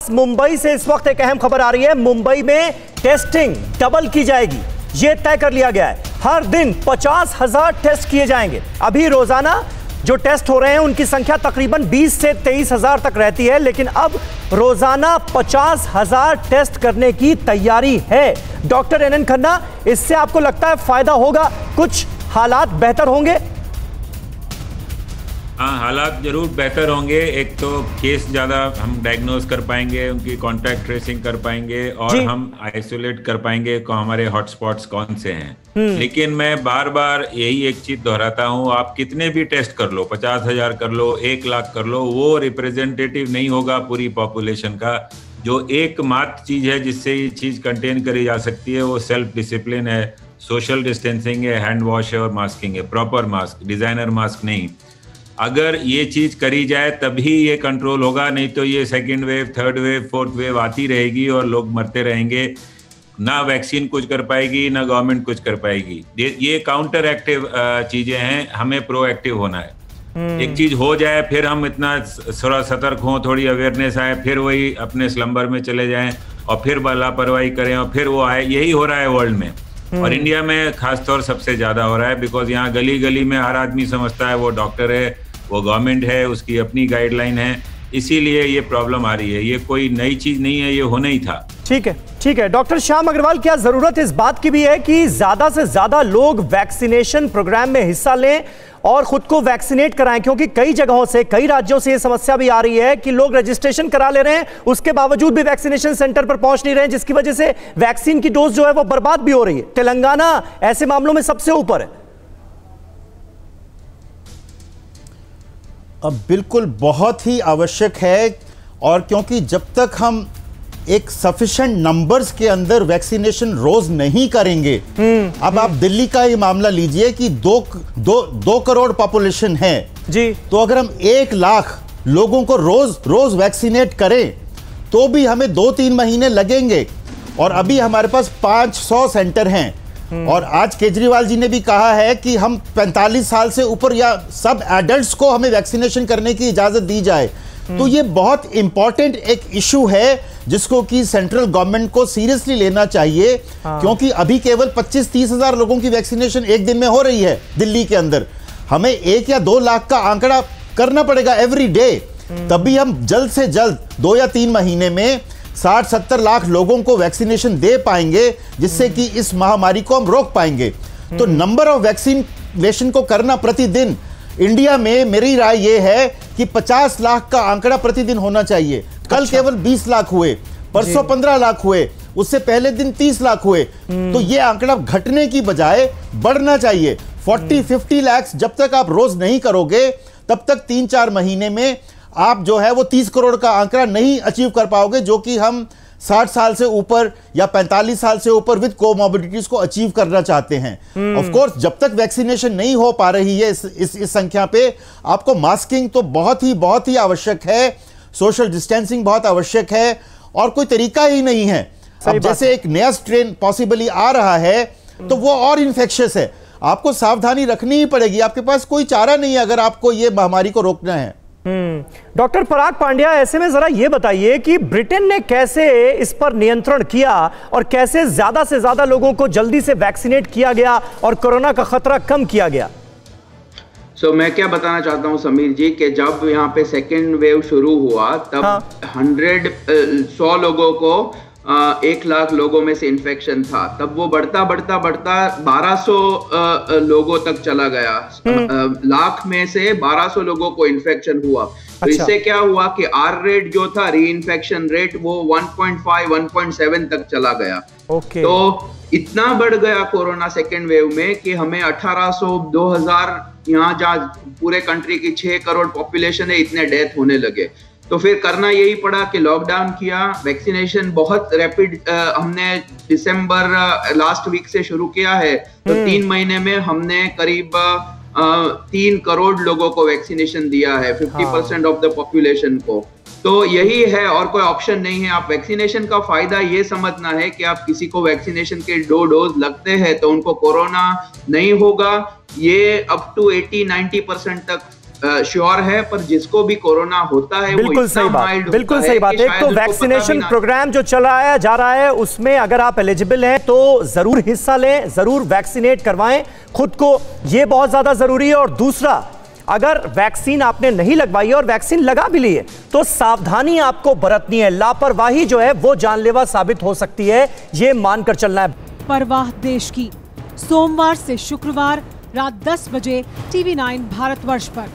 मुंबई से इस वक्त एक अहम खबर आ रही है। मुंबई में टेस्टिंग डबल की जाएगी, यह तय कर लिया गया है। हर दिन 50,000 टेस्ट किए जाएंगे। अभी रोजाना जो टेस्ट हो रहे हैं उनकी संख्या तकरीबन 20 से 23,000 तक रहती है, लेकिन अब रोजाना 50,000 टेस्ट करने की तैयारी है। डॉक्टर NN खन्ना, इससे आपको लगता है फायदा होगा, कुछ हालात बेहतर होंगे? हाँ, हालात जरूर बेहतर होंगे। एक तो केस ज़्यादा हम डायग्नोज कर पाएंगे, उनकी कॉन्टैक्ट ट्रेसिंग कर पाएंगे और हम आइसोलेट कर पाएंगे को हमारे हॉटस्पॉट्स कौन से हैं। लेकिन मैं बार बार यही एक चीज दोहराता हूँ, आप कितने भी टेस्ट कर लो, 50,000 कर लो, 1 लाख कर लो, वो रिप्रेजेंटेटिव नहीं होगा पूरी पॉपुलेशन का। जो एकमात्र चीज है जिससे ये चीज कंटेन करी जा सकती है वो सेल्फ डिसिप्लिन है, सोशल डिस्टेंसिंग है, हैंड वॉश है और मास्किंग है। प्रॉपर मास्क, डिजाइनर मास्क नहीं। अगर ये चीज करी जाए तभी ये कंट्रोल होगा, नहीं तो ये second wave, third wave, fourth wave आती रहेगी और लोग मरते रहेंगे। ना वैक्सीन कुछ कर पाएगी, ना गवर्नमेंट कुछ कर पाएगी। ये काउंटर एक्टिव चीजें हैं, हमें प्रोएक्टिव होना है। एक चीज हो जाए फिर हम इतना थोड़ा सतर्क हों, थोड़ी अवेयरनेस आए, फिर वही अपने स्लम्बर में चले जाएं और फिर लापरवाही करें और फिर वो आए। यही हो रहा है वर्ल्ड में और इंडिया में खासतौर सबसे ज्यादा हो रहा है। बिकॉज यहाँ गली गली में हर आदमी समझता है वो डॉक्टर है, वो गवर्नमेंट है, उसकी अपनी गाइडलाइन है, इसीलिए ये प्रॉब्लम आ रही है। ये कोई नई चीज नहीं है, ये होना ही था। ठीक है डॉक्टर श्याम अग्रवाल, क्या जरूरत इस बात की भी है कि ज्यादा से ज्यादा लोग वैक्सीनेशन प्रोग्राम में हिस्सा लें और खुद को वैक्सीनेट कराएं? क्योंकि कई जगहों से, कई राज्यों से ये समस्या भी आ रही है कि लोग रजिस्ट्रेशन करा ले रहे हैं, उसके बावजूद भी वैक्सीनेशन सेंटर पर पहुंच नहीं रहे हैं, जिसकी वजह से वैक्सीन की डोज जो है वो बर्बाद भी हो रही है। तेलंगाना ऐसे मामलों में सबसे ऊपर है। अब बिल्कुल बहुत ही आवश्यक है, और क्योंकि जब तक हम एक सफिशिएंट नंबर्स के अंदर वैक्सीनेशन रोज नहीं करेंगे, अब आप दिल्ली का ही मामला लीजिए कि 2 करोड़ पॉपुलेशन है जी, तो अगर हम 1 लाख लोगों को रोज वैक्सीनेट करें तो भी हमें 2-3 महीने लगेंगे। और अभी हमारे पास 500 सेंटर हैं और आज केजरीवाल जी ने भी कहा है कि हम 45 साल से ऊपर या सब एडल्ट्स को हमें वैक्सीनेशन करने की इजाजत दी जाए। तो ये बहुत इंपॉर्टेंट एक इशू है जिसको कि सेंट्रल गवर्नमेंट को सीरियसली लेना चाहिए। क्योंकि अभी केवल 25-30 हजार लोगों की वैक्सीनेशन एक दिन में हो रही है दिल्ली के अंदर। हमें 1 या 2 लाख का आंकड़ा करना पड़ेगा एवरी डे, तभी हम जल्द से जल्द 2 या 3 महीने में 60-70 लाख लोगों को वैक्सीनेशन दे पाएंगे, जिससे कि इस महामारी को हम रोक पाएंगे। तो नंबर ऑफ वैक्सीनेशन को करना प्रतिदिन इंडिया में, मेरी राय यह है कि 50 लाख का आंकड़ा प्रतिदिन होना चाहिए। कल केवल 20 लाख हुए, परसों 15 लाख हुए, उससे पहले दिन 30 लाख हुए। तो यह आंकड़ा घटने की बजाय बढ़ना चाहिए। 40-50 लाख जब तक आप रोज नहीं करोगे तब तक 3-4 महीने में आप जो है वो 30 करोड़ का आंकड़ा नहीं अचीव कर पाओगे, जो कि हम 60 साल से ऊपर या 45 साल से ऊपर विद कोमॉर्बिडिटीज को अचीव करना चाहते हैं। ऑफ कोर्स जब तक वैक्सीनेशन नहीं हो पा रही है इस संख्या पे, आपको मास्किंग तो बहुत ही आवश्यक है, सोशल डिस्टेंसिंग बहुत आवश्यक है, और कोई तरीका ही नहीं है। अब जैसे एक नया स्ट्रेन पॉसिबली आ रहा है तो वो और इन्फेक्शियस है, आपको सावधानी रखनी ही पड़ेगी। आपके पास कोई चारा नहीं है अगर आपको ये महामारी को रोकना है। डॉक्टर पराग पांड्या, ऐसे में जरा ये बताइए कि ब्रिटेन ने कैसे इस पर नियंत्रण किया और कैसे ज्यादा से ज्यादा लोगों को जल्दी से वैक्सीनेट किया गया और कोरोना का खतरा कम किया गया? मैं क्या बताना चाहता हूं समीर जी, कि जब यहाँ पे सेकेंड वेव शुरू हुआ तब 100 लोगों को 1 लाख लोगों में से इन्फेक्शन था। तब वो बढ़ता 1200 लोगों तक चला गया। लाख में से 1200 लोगों को इन्फेक्शन हुआ। तो इससे क्या हुआ कि R रेट जो था, री इन्फेक्शन रेट, वो 1.5-1.7 तक चला गया। तो इतना बढ़ गया कोरोना सेकेंड वेव में कि हमें 1800-2000, यहाँ जहाँ पूरे कंट्री की 6 करोड़ पॉपुलेशन है, इतने डेथ होने लगे। तो फिर करना यही पड़ा कि लॉकडाउन किया। वैक्सीनेशन बहुत रैपिड हमने दिसंबर लास्ट वीक से शुरू किया है, तो 3 महीने में हमने करीब 3 करोड़ लोगों को वैक्सीनेशन दिया है, 50% ऑफ द पॉपुलेशन को। तो यही है, और कोई ऑप्शन नहीं है। आप वैक्सीनेशन का फायदा ये समझना है कि आप किसी को वैक्सीनेशन के 2 डोज लगते हैं तो उनको कोरोना नहीं होगा। ये अप टू 80-90% तक श्योर है, पर जिसको भी कोरोना होता है बिल्कुल सही बात, बिल्कुल सही बात। एक तो वैक्सीनेशन प्रोग्राम जो चलाया जा रहा है उसमें अगर आप एलिजिबल हैं तो जरूर हिस्सा लें, जरूर वैक्सीनेट करवाएं खुद को, ये बहुत ज्यादा जरूरी है। और दूसरा, अगर वैक्सीन आपने नहीं लगवाई है और वैक्सीन लगा भी ली है तो सावधानी आपको बरतनी है। लापरवाही जो है वो जानलेवा साबित हो सकती है, ये मानकर चलना है। परवाह देश की, सोमवार से शुक्रवार रात 10 बजे TV9 भारतवर्ष पर।